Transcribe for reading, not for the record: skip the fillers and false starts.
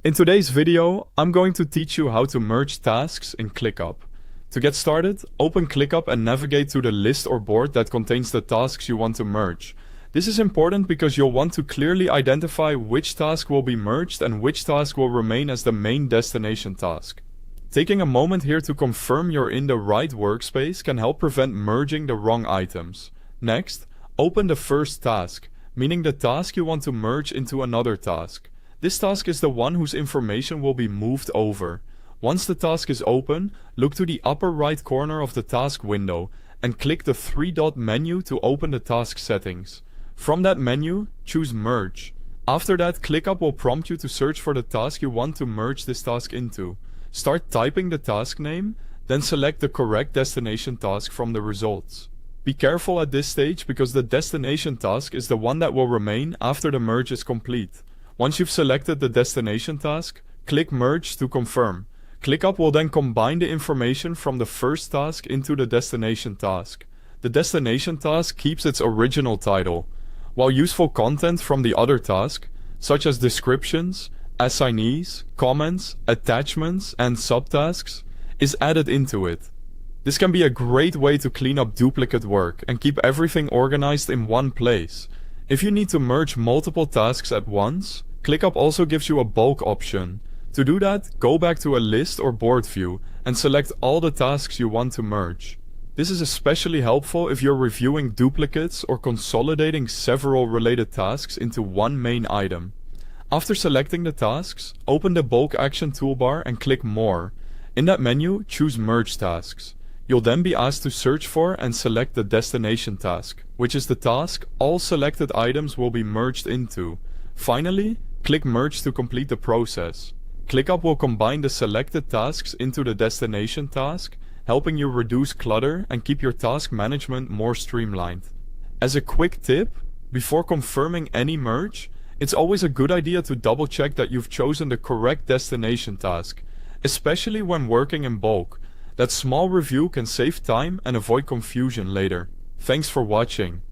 In today's video, I'm going to teach you how to merge tasks in ClickUp. To get started, open ClickUp and navigate to the list or board that contains the tasks you want to merge. This is important because you'll want to clearly identify which task will be merged and which task will remain as the main destination task. Taking a moment here to confirm you're in the right workspace can help prevent merging the wrong items. Next, open the first task, meaning the task you want to merge into another task. This task is the one whose information will be moved over. Once the task is open, look to the upper right corner of the task window and click the three-dot menu to open the task settings. From that menu, choose Merge. After that, ClickUp will prompt you to search for the task you want to merge this task into. Start typing the task name, then select the correct destination task from the results. Be careful at this stage because the destination task is the one that will remain after the merge is complete. Once you've selected the destination task, click Merge to confirm. ClickUp will then combine the information from the first task into the destination task. The destination task keeps its original title, while useful content from the other task, such as descriptions, assignees, comments, attachments, and subtasks, is added into it. This can be a great way to clean up duplicate work and keep everything organized in one place. If you need to merge multiple tasks at once, ClickUp also gives you a bulk option. To do that, go back to a list or board view and select all the tasks you want to merge. This is especially helpful if you're reviewing duplicates or consolidating several related tasks into one main item. After selecting the tasks, open the bulk action toolbar and click More. In that menu, choose Merge Tasks. You'll then be asked to search for and select the destination task, which is the task all selected items will be merged into. Finally, click Merge to complete the process. ClickUp will combine the selected tasks into the destination task, helping you reduce clutter and keep your task management more streamlined. As a quick tip, before confirming any merge, it's always a good idea to double check that you've chosen the correct destination task, especially when working in bulk. That small review can save time and avoid confusion later. Thanks for watching.